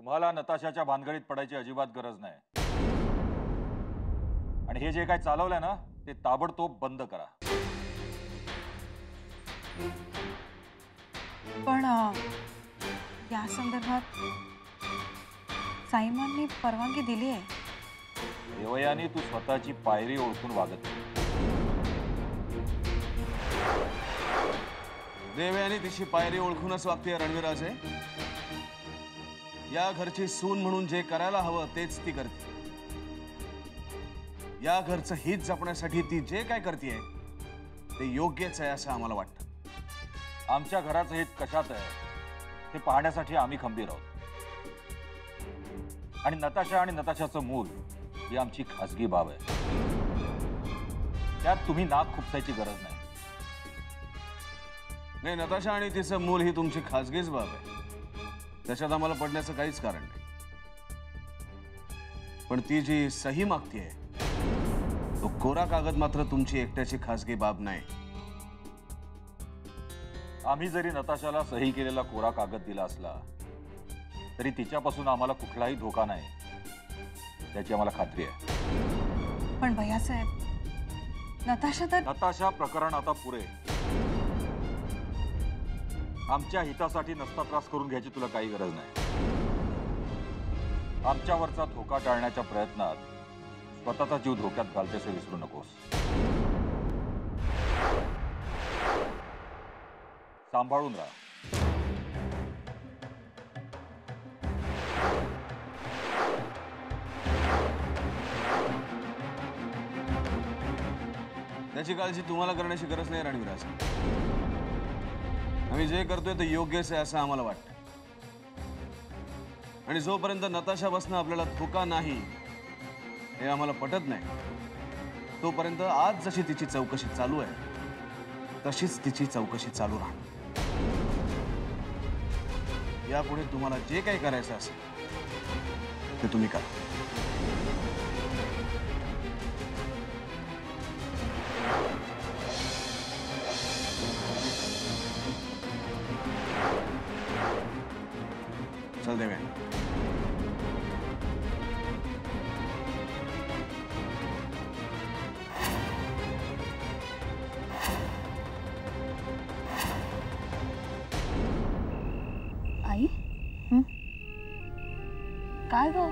तुम्हाला नताशाच्या भानगडीत पडायची अजिबात गरज नाही आणि हे जे काय चालवलंय ना ते ताबडतोब बंद करा. पण या संदर्भात साईमांनी परवानगी दिली आहे. देवयानी तू स्वतःची पायरी ओळखून वागत नाही. देवयानी तिची पायरी ओळखूनच वागते रणवीराजे. या घरची सून म्हणून जे करायला हवं तेच ती करते. या घरचं हित जपण्यासाठी ती जे काय करते ते योग्यच आहे असं आम्हाला वाटतं. आमच्या घराचं हित कशात आहे ते पाहण्यासाठी आम्ही खंबीर आहोत. आणि नताशा आणि नताशाचं मूल ही आमची खासगी बाब आहे. त्यात तुम्ही नाक खुपसायची गरज नाही. नाही, नताशा आणि तिचं मूल ही तुमची खासगीच बाब आहे. त्याच्यात आम्हाला पडण्याचं काहीच कारण नाही. पण ती जी सही मागतीये तो कोरा कागद मात्र तुमची एकट्याची खासगी बाब नाही. आम्ही जरी नताशाला सही केलेला कोरा कागद दिला असला तरी तिच्यापासून आम्हाला कुठलाही धोका नाही त्याची आम्हाला खात्री आहे. पण भैयासाहेब, नताशा प्रकरण आता पुरे. आमच्या हितासाठी नसता त्रास करून घ्यायची तुला काही गरज नाही. आमच्यावरचा धोका टाळण्याच्या प्रयत्नात स्वतःचा जीव धोक्यात घालतेस विसरू नकोस. सांभाळून राहा. त्याची काळजी तुम्हाला करण्याची गरज नाही रणवीराज. आम्ही जे करतोय ते योग्यच आहे असं आम्हाला वाटतं. आणि जोपर्यंत नताशा बसणं आपल्याला धोका नाही हे आम्हाला पटत नाही तोपर्यंत आज जशी तिची चौकशी चालू आहे तशीच तिची चौकशी चालू राहणार. यापुढे तुम्हाला जे काही करायचं असेल ते तुम्ही करा. चल देवेन. आई, काय ग,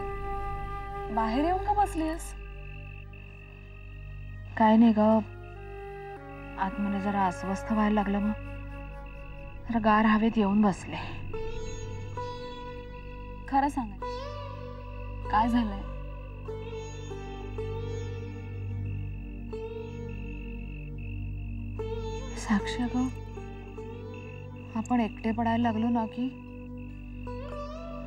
बाहेर येऊन का बसलीस? काय नाही ग, आतमध्ये जरा अस्वस्थ व्हायला लागलं. मग जरा गार हवेत येऊन बसले. खरं सांगा, काय झालंय? साक्षी ग, आपण एकटे पडायला लागलो ना की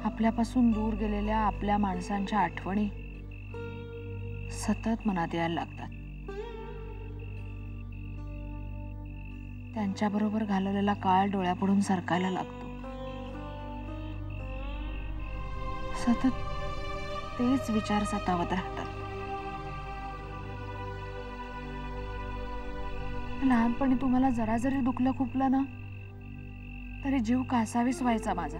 आपल्यापासून दूर गेलेल्या आपल्या माणसांच्या आठवणी सतत मनात यायला लागतात. त्यांच्याबरोबर घालवलेला काळ डोळ्यापुढून सरकायला लागतो. सतत तेच विचार सतावत राहतात. लहानपणी तुम्हाला जरा जरी दुखलं खुपलं ना तरी जीव कासावीस व्हायचा माझा.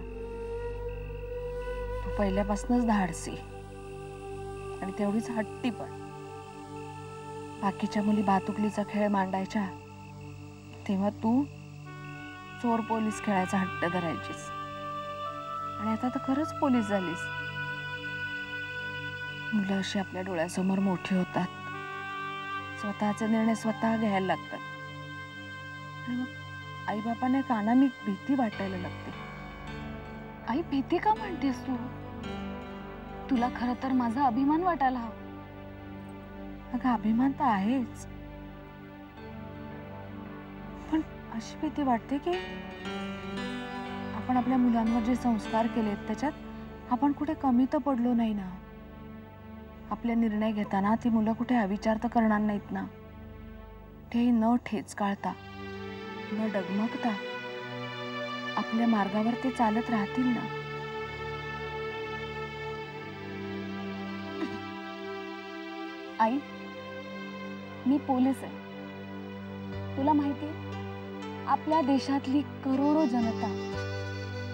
तू पहिल्यापासूनच धाडसी आणि तेवढीच हट्टी पण. बाकीच्या मुली भातुकलीचा खेळ मांडायच्या तेव्हा तू चोर पोलीस खेळायचा हट्ट धरायचीस. आणि आता तर खरंच पोलीस झालीस. मुलं अशी आपल्या डोळ्यासमोर मोठी होतात, स्वतःचे निर्णय स्वतः घ्यायला लागतात आणि मग आई बापाने कानाने भीती वाटायला लागते. आई, भीती का म्हणतेस तू? तुला खरं तर माझा अभिमान वाटायला हवा. अगं, अभिमान तर आहेच, पण अशी भीती वाटते की आपण आपल्या मुलांवर जे संस्कार केलेत त्याच्यात आपण कुठे कमी तर पडलो नाही ना. आपले निर्णय घेताना ती मुलं कुठे अविचार तर करणार नाहीत ना. ते न ठेचकाळता न डगमगता आपल्या मार्गावर ते चालत राहतील ना. आई, मी पोलीस आहे. तुला माहिती आहे, आपल्या देशातली करोडो जनता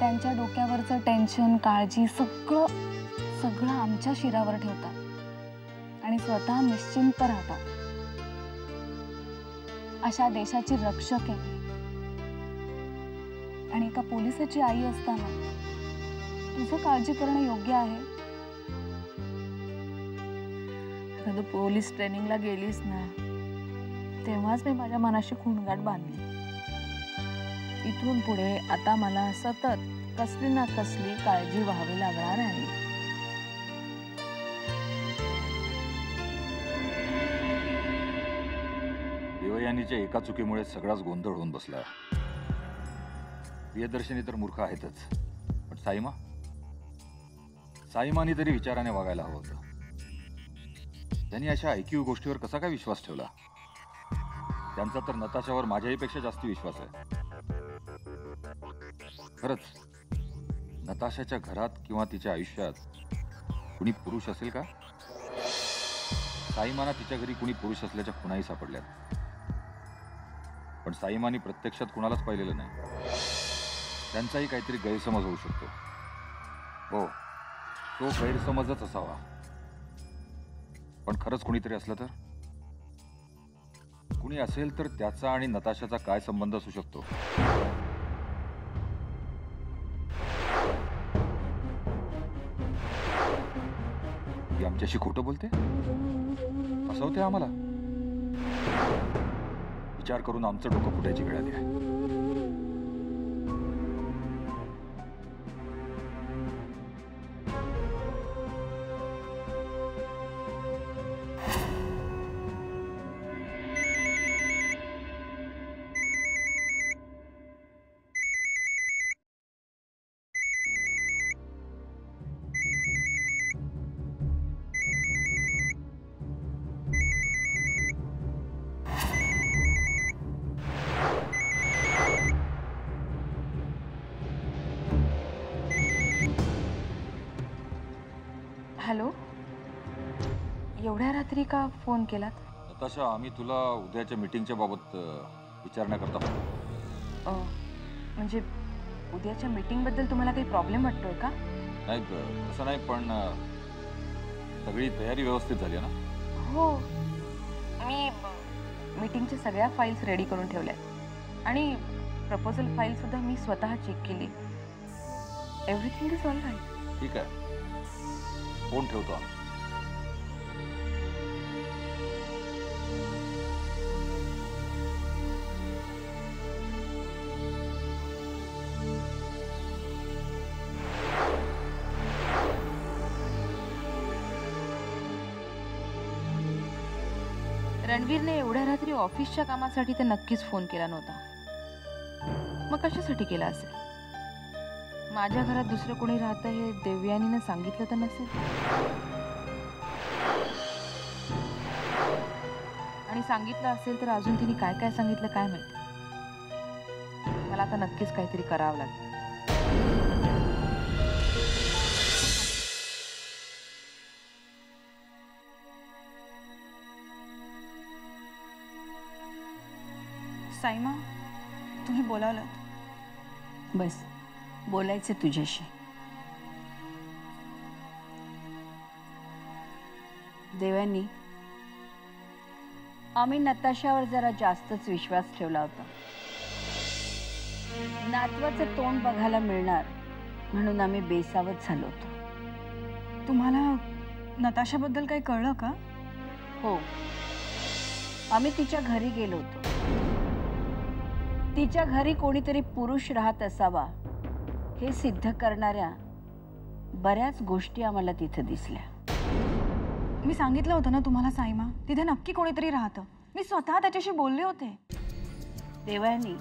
त्यांच्या डोक्यावरचं टेन्शन, काळजी सगळं सगळं आमच्या शिरावर ठेवतात आणि स्वतः निश्चिंत राहतात. अशा देशाची रक्षक आहे आणि एका पोलिसाची आई असताना तुझं काळजी करणं योग्य आहे? आता तू पोलीस ट्रेनिंगला गेलीस ना, तेव्हाच मी माझ्या मनाशी खूणगाठ बांधली. इथून पुढे आता मला सतत कसली ना कसली काळजी व्हावी लागणार आहे. देवयानीच्या एका चुकीमुळे सगळाच गोंधळ होऊन बसला. प्रियदर्शनी तर मूर्ख आहेतच, पण साईमानी तरी विचाराने वागायला हवं होतं. त्यांनी अशा ऐकीव गोष्टीवर कसा काय विश्वास ठेवला? त्यांचा तर नताशावर माझ्याहीपेक्षा जास्त विश्वास आहे. खरंच नताशाच्या घरात किंवा तिच्या आयुष्यात कुणी पुरुष असेल का? साईमाना तिच्या घरी कुणी पुरुष असल्याच्या खुणाही सापडल्यात, पण साईमानी प्रत्यक्षात कुणालाच पाहिलेलं नाही. त्यांचाही काहीतरी गैरसमज होऊ शकतो. हो, तो गैरसमजच असावा. पण खरंच कुणीतरी असलं तर? कुणी असेल तर त्याचा आणि नताशाचा काय संबंध असू शकतो? ती आमच्याशी खोटं बोलते, फसवते आम्हाला. विचार करून आमचं डोकं फुटायची वेळ आली आहे. हॅलो, एवढ्या रात्री का फोन केलात? नताशा, आम्ही तुला उद्याच्या मीटिंगच्या बाबत विचारण्याकरता होतो. म्हणजे उद्याच्या मीटिंगबद्दल तुम्हाला काही प्रॉब्लेम वाटतोय का? नाही, तसं नाही, पण सगळी तयारी व्यवस्थित झाली आहे ना? हो, मी मीटिंगच्या सगळ्या फाईल्स रेडी करून ठेवल्या आणि प्रपोजल फाईल सुद्धा मी स्वतः चेक केली. Everything is all right. ठीक आहे, फोन ठेवतो आम्ही. रणवीरने एवढ्या रात्री ऑफिसच्या कामासाठी तर नक्कीच फोन केला नव्हता. मग कशासाठी केला असेल? माझ्या घरात दुसरं कोणी राहतं हे देवयानीने सांगितलं तर नसेल. आणि सांगितलं असेल तर अजून तिने काय काय सांगितलं काय माहिती. मला आता नक्कीच काहीतरी करावं लागेल. साईमा, तुम्ही बोलावलं? बस, बोलायचं तुझ्याशी. देवानी, आम्ही नताशावर जरा जास्तच विश्वास ठेवला होता. नातवाचं तोंड बघायला मिळणार म्हणून आम्ही बेसावत झालो होतो. तुम्हाला नताशाबद्दल काही कळलं का? हो, आम्ही तिच्या घरी गेलो होतो. तिच्या घरी कोणीतरी पुरुष राहत असावा हे सिद्ध करणाऱ्या बऱ्याच गोष्टी आम्हाला तिथे दिसल्या. मी सांगितलं होतं ना तुम्हाला साईमा, तिथे नक्की कोणीतरी राहतं. मी स्वतः त्याच्याशी बोलले होते. देवानी,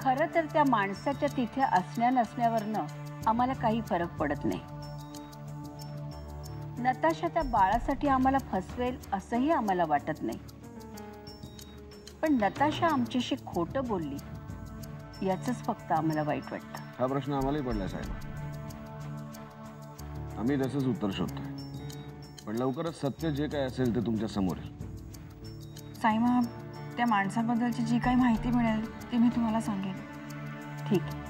खरं तर त्या माणसाच्या तिथे असण्या नसण्यावरनं आम्हाला काही फरक पडत नाही. नताशा त्या बाळासाठी आम्हाला फसवेल असंही आम्हाला वाटत नाही. पण नताशा आमच्याशी खोटं बोलली याचंच फक्त आम्हाला वाईट वाटतं. हा प्रश्न आम्हालाही पडला साहेब. आम्ही तसंच उत्तर शोधतोय, पण लवकरच सत्य जे काय असेल ते तुमच्या समोर येईल. साईमा, त्या माणसाबद्दलची जी काही माहिती मिळेल ती मी तुम्हाला सांगेन. ठीक आहे.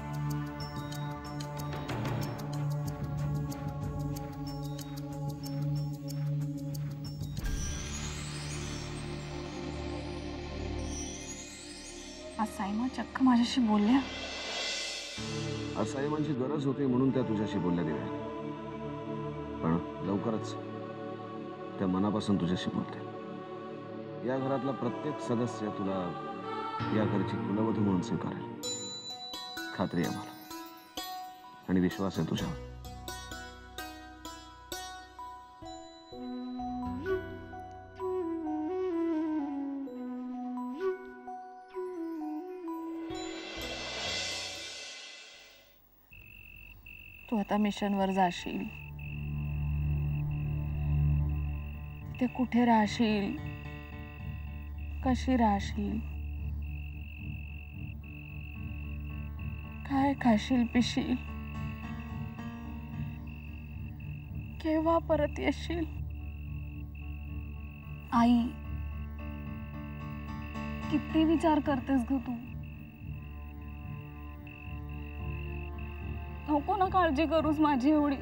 आज साईमा चक्क माझ्याशी बोलल्या. आज साईमांची गरज होती म्हणून त्या तुझ्याशी बोलल्या दिव्या. पण लवकरच त्या मनापासून तुझ्याशी बोलते. या घरातला प्रत्येक सदस्य तुला या घरची कुलवधू म्हणून स्वीकारेल. खात्री आहे मला आणि विश्वास आहे तुझ्यावर. तू आता मिशनवर जाशील, तिथे कुठे राहशील, कशी राहशील, काय खाशील पिशील, केव्हा परत येशील? आई, किती विचार करतेस ग तू? नको ना काळजी करूस माझी एवढी.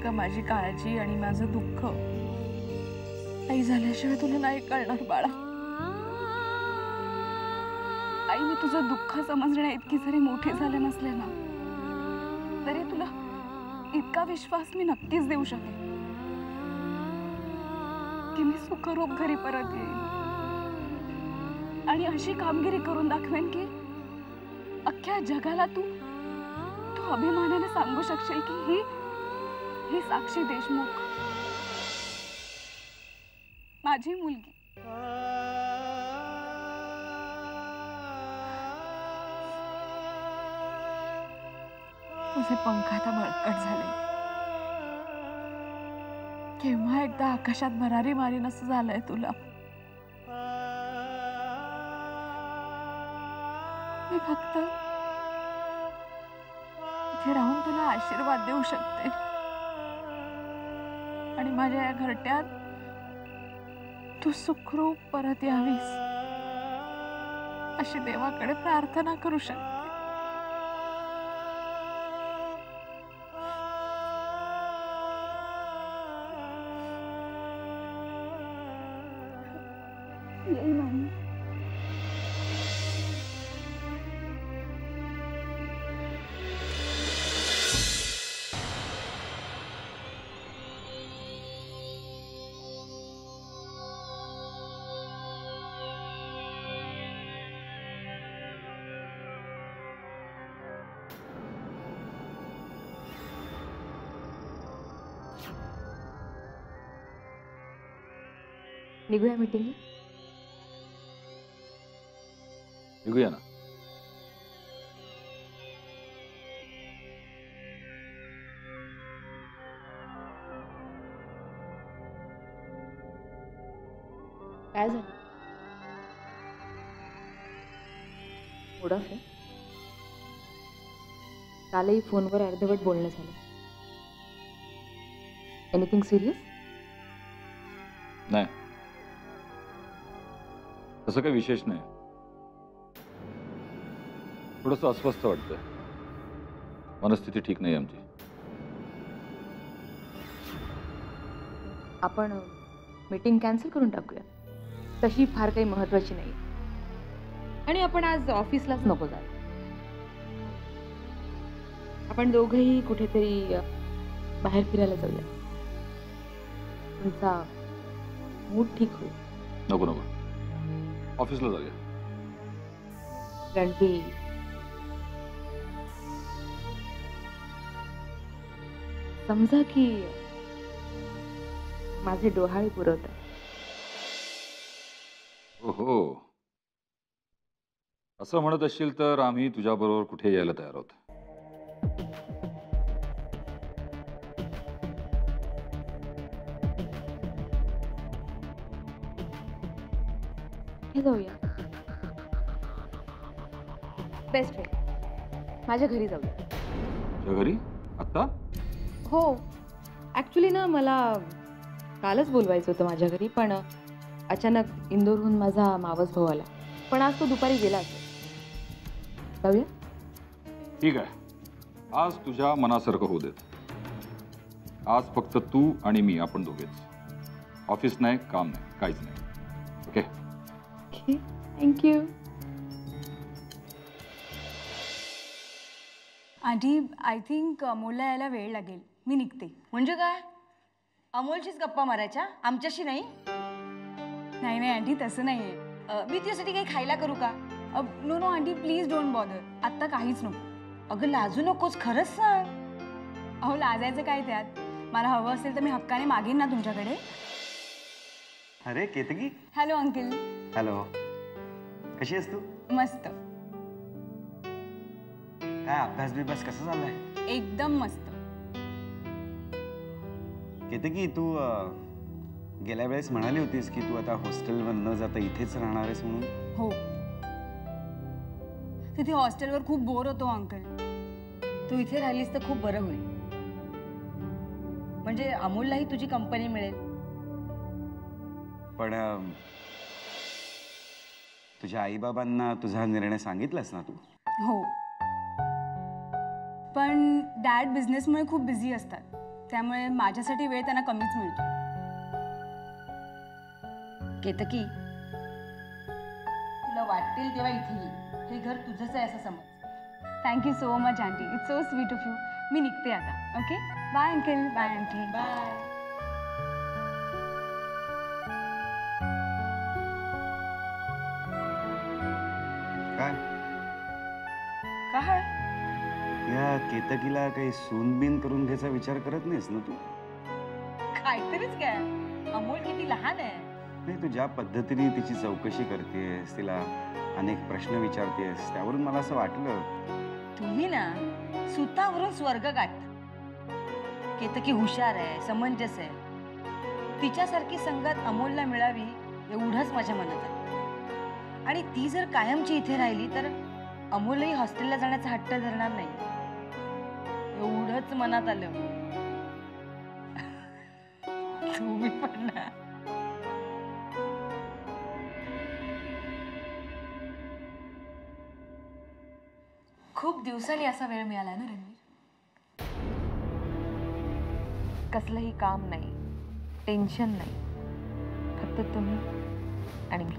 ग माझी काळजी आणि माझं दुःख आई झाल्याशिवाय तुला नाही कळणार बाळा. आई, मी तुझं दुःख समजण्या इतकी जरी मोठी झाले नसले ना, तरी तुला इतका विश्वास मी नक्कीच देऊ शकेन की मी सुखरूप घरी परत येईन आणि अशी कामगिरी करून दाखवेन की अख्ख्या जगाला तू अभिमानाने सांगू शकशील की ही साक्षी देशमुख माझी मुलगी. तुझे पंख आता बळकट झाले. केव्हा एकदा आकाशात भरारी मारीन असं झालंय तुला. मी फक्त इथे राहून तुला आशीर्वाद देऊ शकते आणि माझ्या या घरट्यात तू सुखरूप परत यावीस अशी देवाकडे प्रार्थना करू शकते. येईन आई. निघूया मीटिंग. निघूया ना. काय झालं? मूड ऑफ आहे? कालही फोनवर अर्धवट बोलणं झालं. Anything serious? नाही, तसं काही विशेष नाही. थोडंसं अस्वस्थ वाटतंय. मनस्थिती ठीक नाही आमची. आपण मीटिंग कॅन्सल करून टाकूया. तशी फार काही महत्वाची नाही आणि आपण आज ऑफिसलाच नको जाऊ. आपण दोघंही कुठेतरी बाहेर फिरायला जाऊया. तुमचा मूड ठीक होईल. नको नको, ऑफिसला जाऊया. रणबीर, समजा की माझे डोहाळे पुरवत आहे. ओहो, असं म्हणत असशील तर आम्ही तुझ्याबरोबर कुठे यायला तयार आहोत. हे जाऊया. बेस्ट फ्रेंड, माझ्या घरी जाऊया. तुझ्या घरी? आत्ता? हो, ॲक्च्युली ना मला कालच बोलवायचं होतं माझ्या घरी, पण अचानक इंदोरहून माझा मावस भाऊ आला. पण आज तो दुपारी गेला असेल. जाऊया? ठीक आहे, आज तुझ्या मनासारखं होऊ देत. आज फक्त तू आणि मी, आपण दोघेच. ऑफिस नाही, काम नाही, काहीच नाही. Okay thank you. Aunty I think अमोलला यायला वेळ लागेल. मी निघते. म्हणजे काय, अमोलचीच गप्पा मारायच्या, आमच्याशी नाही? नाही नाही आंटी, तसं नाही आहे. मी तुझ्यासाठी काही खायला करू का? No no aunty, please don't bother. आत्ता काहीच नको. अगं लाजू नकोस, खरंच सांग. अहो लाजायचं काय त्यात? मला हवं असेल तर मी हक्काने मागेन ना तुमच्याकडे. अरे केतकी. Hello uncle. हॅलो, कशी आहेस तू? मस्त, काय अभ्यास बिभ्यास कसा चाललाय? एकदम मस्त. केतकी, तू गेल्या वेळेस म्हणाली होतीस की तू आता हॉस्टेलवर न जाता इथेच राहणार आहेस म्हणून. हो, तिथे हॉस्टेलवर खूप बोर होतो अंकल. तू इथे राहिलीस तर खूप बरं होईल. म्हणजे अमोललाही तुझी कंपनी मिळेल. पण तुझ्या आईबाबांना तुझा निर्णय सांगितलास ना तू? हो, पण डॅड बिझनेसमुळे खूप बिझी असतात, त्यामुळे माझ्यासाठी वेळ त्यांना कमीच मिळतो. केतकी, तुला वाटेल तेव्हा इथे ये. हे घर तुझंच आहे असं समज. Thank you so much aunty, it's so sweet of you. मी निघते आता. Okay, bye uncle. Bye aunty. Bye. काय काय? या केतकीला काही सूनबीन करून घ्यायचा विचार करत नाहीस ना तू? काहीतरीच काय, अमोल किती लहान आहे. नाही, तू ज्या पद्धतीने तिची चौकशी करतेस, तिला अनेक प्रश्न विचारतेस, त्यावरून मला असं वाटलं. तुम्ही ना सुतावरून स्वर्ग गाठता. केतकी हुशार आहे, समंजस आहे. तिच्यासारखी संगत अमोलला मिळावी एवढंच माझ्या मनात आहे. आणि ती जर कायमची इथे राहिली तर अमोलही हॉस्टेलला जाण्याचा हट्ट धरणार नाही, एवढंच मनात आलं. तुम्ही पण ना. खूप दिवसांनी असा वेळ मिळाला ना रणवीर. कसलंही काम नाही, टेन्शन नाही, फक्त तुम्ही आणि मी.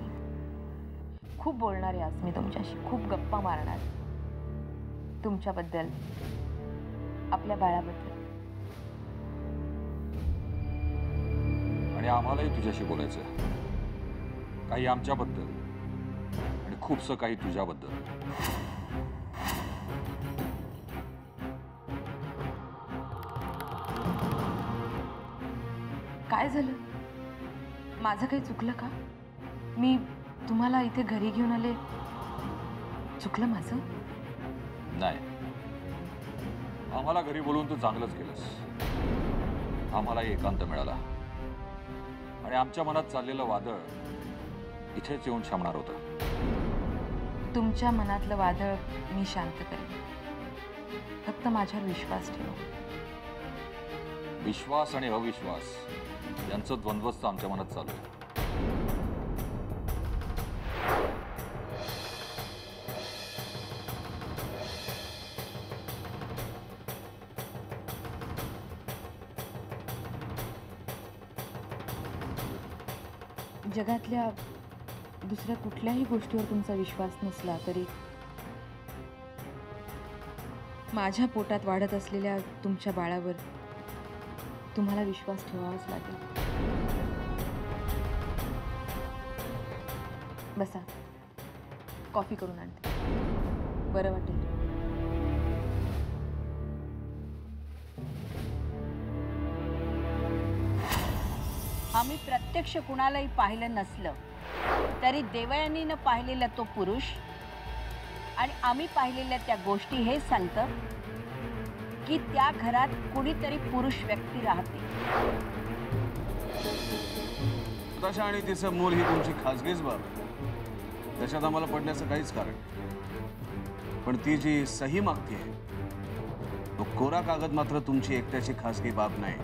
खूप बोलणार आहे आज मी तुमच्याशी, खूप गप्पा मारणार तुमच्याबद्दल, आपल्या बाळाबद्दल. आणि आम्हालाही तुझ्याशी बोलायचं, काही आमच्याबद्दल आणि खूपसं काही तुझ्याबद्दल. काय झालं? माझं काही चुकलं का? मी तुम्हाला इथे घरी घेऊन आले, चुकलं माझं? नाही, आम्हाला घरी बोलून तू चांगलंच केलंस. आम्हालाही एकांत मिळाला आणि आमच्या मनात चाललेलं वादळ इथेच येऊन शमणार होतं. तुमच्या मनातलं वादळ मी शांत करेन, फक्त माझ्यावर विश्वास ठेवा. विश्वास आणि अविश्वास यांचं द्वंद्वच आमच्या मनात चालू आहे. जगातल्या दुसऱ्या कुठल्याही गोष्टीवर तुमचा विश्वास नसला तरी माझ्या पोटात वाढत असलेल्या तुमच्या बाळावर तुम्हाला विश्वास ठेवावाच लागेल. बसा, कॉफी करून आणते, बरं वाटेल. आम्ही प्रत्यक्ष कुणालाही पाहिलं नसलं तरी देवयानीनं पाहिलेला तो पुरुष आणि आम्ही पाहिलेल्या त्या गोष्टी हे सांगतं की त्या घरात कुणीतरी पुरुष व्यक्ती राहते. तशा आणि तिचं मूल ही तुमची खाजगीच बाब आहे, त्याच्यात आम्हाला पडण्याचं काहीच कारण. पण ती जी सही मागते तो कोरा कागद मात्र तुमची एकट्याची खाजगी बाब नाही.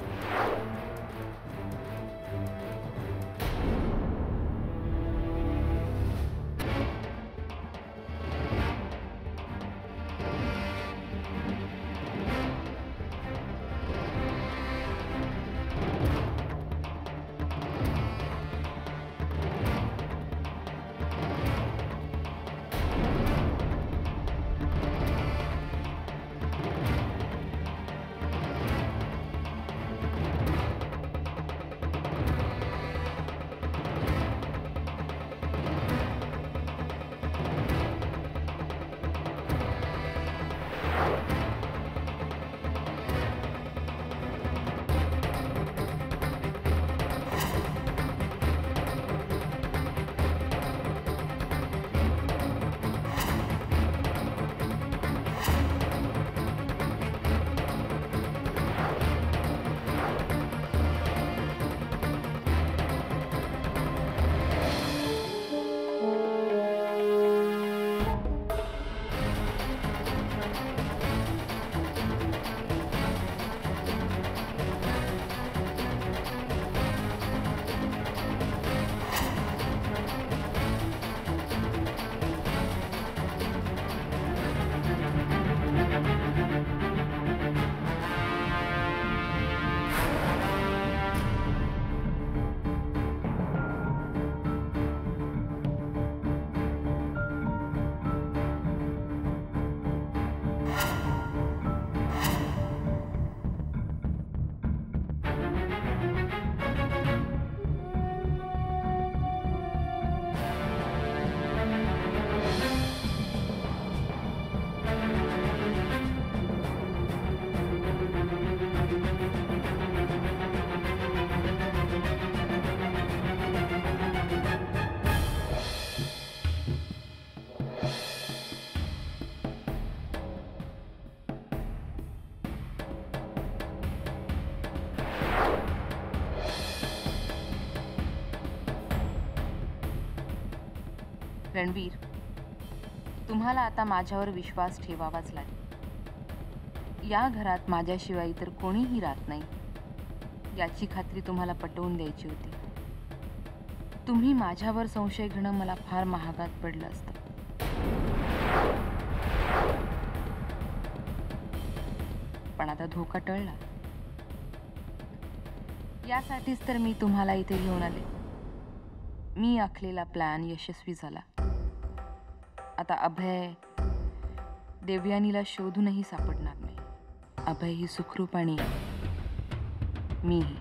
रणवीर, तुम्हाला आता माझ्यावर विश्वास ठेवावाच लागेल. या घरात माझ्याशिवाय इतर कोणीही राहत नाही याची खात्री तुम्हाला पटवून द्यायची होती. तुम्ही माझ्यावर संशय घेणं मला फार महागात पडलं असतं. पण आता धोका टळला. यासाठीच तर मी तुम्हाला इथे घेऊन आले. मी आखलेला प्लॅन यशस्वी झाला. आता अभय देवयानीला शोधूनही सापडणार नाही. अभय ही सुखरूप आणि मीही.